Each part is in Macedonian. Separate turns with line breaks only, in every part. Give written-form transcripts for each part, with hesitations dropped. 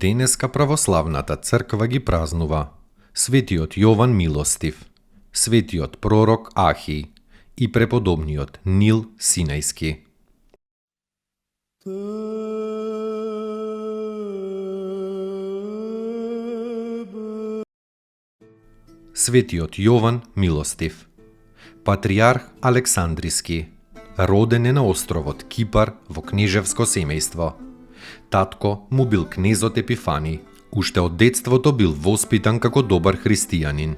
Денеска православната црква ги празнува светиот Јован Милостив, светиот пророк Ахиј и преподобниот Нил Синајски. Светиот Јован Милостив, патријарх Александриски, роден е на островот Кипар во кнежевско семејство. Татко му бил кнезот Епифани. Уште од детството бил воспитан како добар христијанин.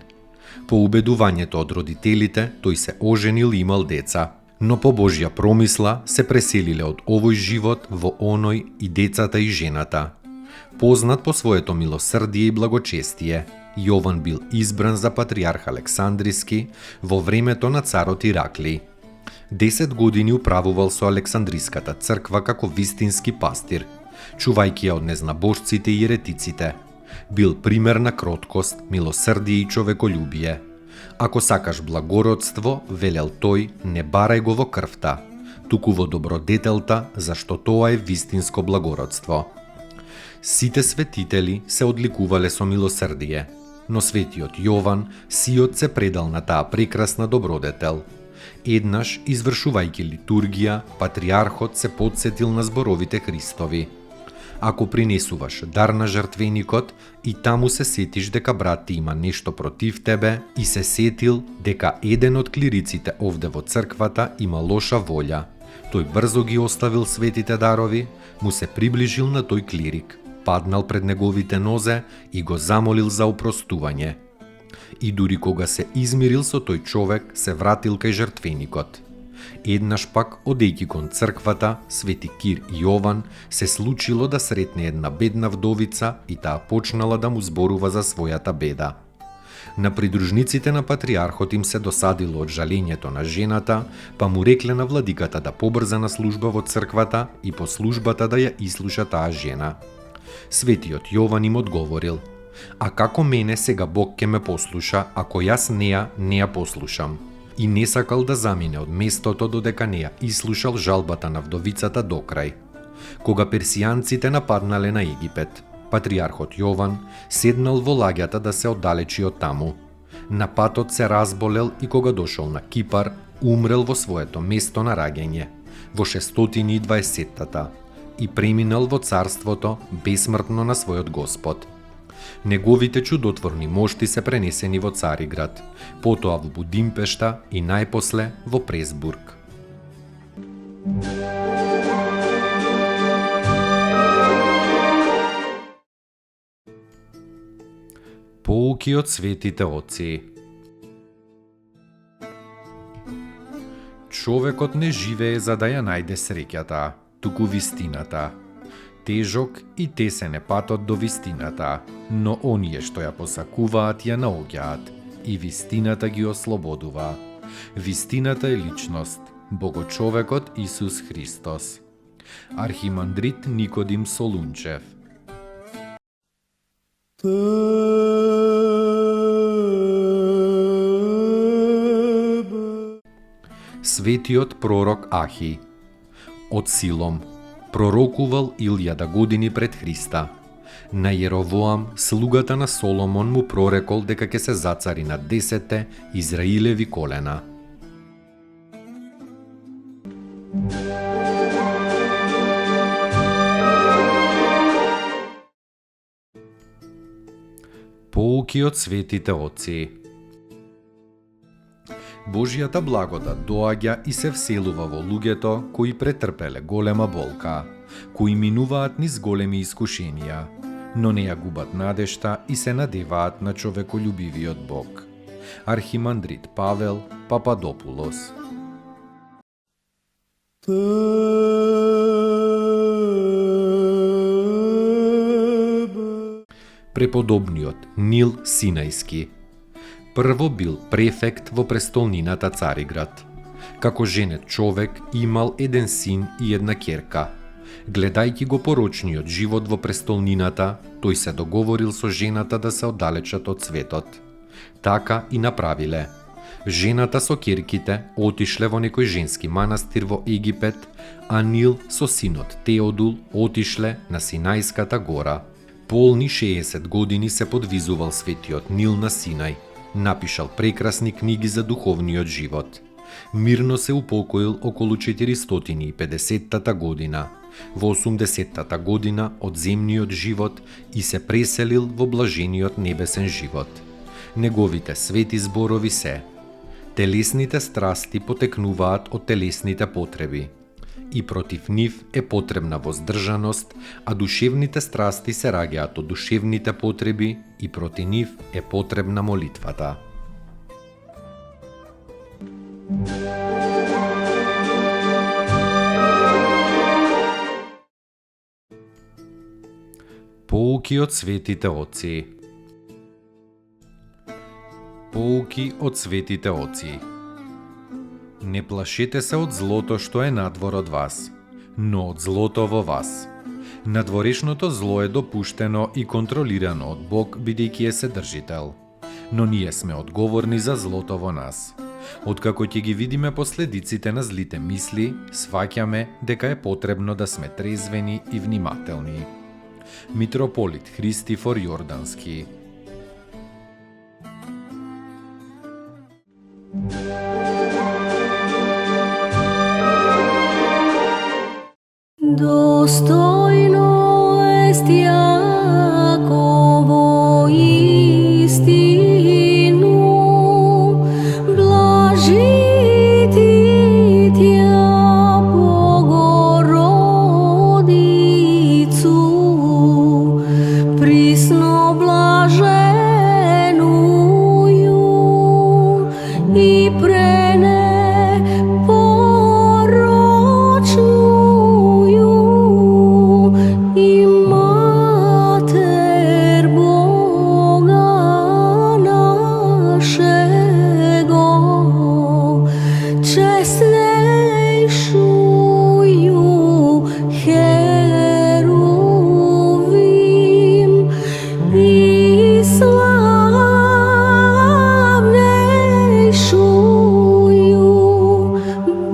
По убедувањето од родителите, тој се оженил и имал деца, но по Божја промисла се преселиле од овој живот во оној и децата и жената. Познат по своето милосрдие и благочестие, Јован бил избран за патријарх Александриски во времето на царот Иракли. 10 години управувал со Александриската црква како вистински пастир, чувајќи ја од незнабожците и еретиците. Бил пример на кроткост, милосрдие и човеколюбие. Ако сакаш благородство, велел тој, не барај го во крвта, туку во добродетелта, зашто тоа е вистинско благородство. Сите светители се одликувале со милосрдие, но светиот Јован сиот се предал на таа прекрасна добродетел. Еднаш, извршувајќи литургија, патријархот се потсетил на зборовите Христови. Ако принесуваш дар на жртвеникот и таму се сетиш дека брат ти има нешто против тебе и се сетил дека еден од клириците овде во црквата има лоша волја, тој брзо ги оставил светите дарови, му се приближил на тој клирик, паднал пред неговите нозе и го замолил за опростување. И дури кога се измирил со тој човек, се вратил кај жртвеникот. Еднаш пак, одејќи кон црквата, свети Кир Јован се случило да сретне една бедна вдовица и таа почнала да му зборува за својата беда. На придружниците на патријархот им се досадило од жалењето на жената, па му рекле на владиката да побрза на служба во црквата и по службата да ја ислуша таа жена. Светиот Јован им одговорил: а како мене сега Бог ќе ме послуша, ако јас не ја послушам? И не сакал да замине од местото додека не ја ислушал жалбата на вдовицата до крај. Кога персијанците нападнале на Египет, патријархот Јован седнал во лагјата да се оддалечи од таму. На патот се разболел и кога дошол на Кипар, умрел во своето место на раѓање, во 620-тата, и преминал во царството бесмртно на својот Господ. Неговите чудотворни мошти се пренесени во Цариград, потоа во Будимпешта и најпосле во Пресбург. Поуки од светите отци. Човекот не живее за да ја најде среќата, туку вистината. Тежок и тесен е патот до вистината, но оние што ја посакуваат ја наоѓаат и вистината ги ослободува. Вистината е личност, Богочовекот Исус Христос. Архимандрит Никодим Солунчев. Светиот пророк Ахиј. Од Силом пророкувал 1000 години пред Христа. На Јеровоам, слугата на Соломон, му прорекол дека ќе се зацари на 10 Израилеви колена. Поуки од светите отци. Божјата благодат доаѓа и се вселува во луѓето кои претрпеле голема болка, кои минуваат низ големи искушенија, но не ја губат надежта и се надеваат на човеколюбивиот Бог. Архимандрит Павел Пападопулос. Преподобниот Нил Синајски прво бил префект во престолнината Цариград. Како женет човек имал еден син и една ќерка. Гледајќи го порочниот живот во престолнината, тој се договорил со жената да се оддалечат од светот. Така и направиле. Жената со ќерките отишле во некој женски манастир во Египет, а Нил со синот Теодул отишле на Синајската гора. Полни 60 години се подвизувал светиот Нил на Синај. Напишал прекрасни книги за духовниот живот. Мирно се упокоил околу 450-та година. Во 80-та година од земниот живот и се преселил во блажениот небесен живот. Неговите свети зборови се: телесните страсти потекнуваат од телесните потреби и против нив е потребна воздржаност, а душевните страсти се раѓаат од душевните потреби и против нив е потребна молитвата. Поуки од светите оци. Поуки од светите оци. Не плашете се од злото што е надвор од вас, но од злото во вас. Надворешното зло е допуштено и контролирано од Бог, бидејќи е Вседржител. Но ние сме одговорни за злото во нас. Откако ќе ги видиме последиците на злите мисли, сваќаме дека е потребно да сме трезвени и внимателни. Митрополит Христифор Јордански.
Достойно est Јаково истину, блажити Тја Богородицу, присно блаженују и пренепорочнују и Матер Бога нашего, честнейшую Херувим и славнейшую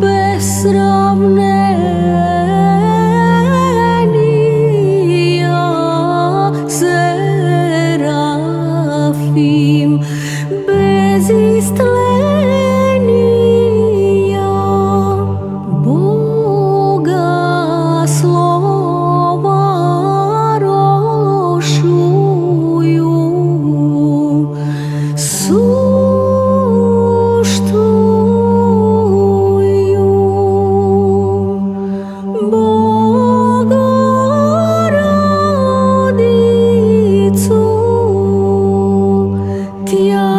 без сравнения Серафим, без истления Бога слова рошую, суштую Богородицу, Тја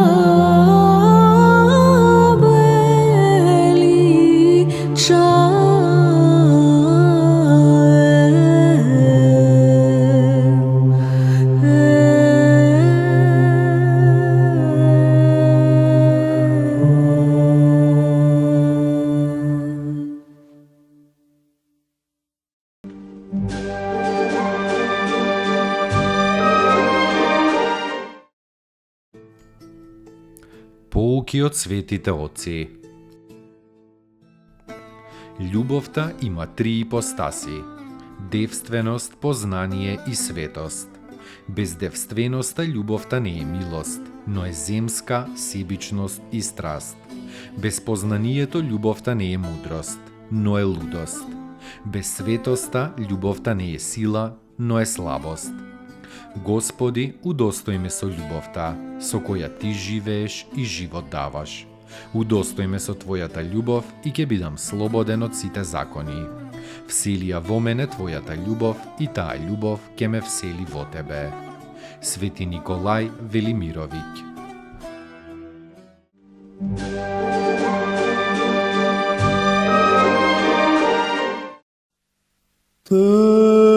Поуки од светите оци. Љубовта има три ипостаси: девственост, познание и светост. Без девственоста љубовта не е милост, но е земска, себичност и страст. Без познанието љубовта не е мудрост, но е лудост. Без светоста љубовта не е сила, но е слабост. Господи, удостој ме со љубовта, со која Ти живееш и живот даваш. Удостој ме со Твојата љубов и ќе бидам слободен од сите закони. Всели ја во мене Твојата љубов и таа љубов ќе ме всели во Тебе. Свети Николај Велимировиќ.
te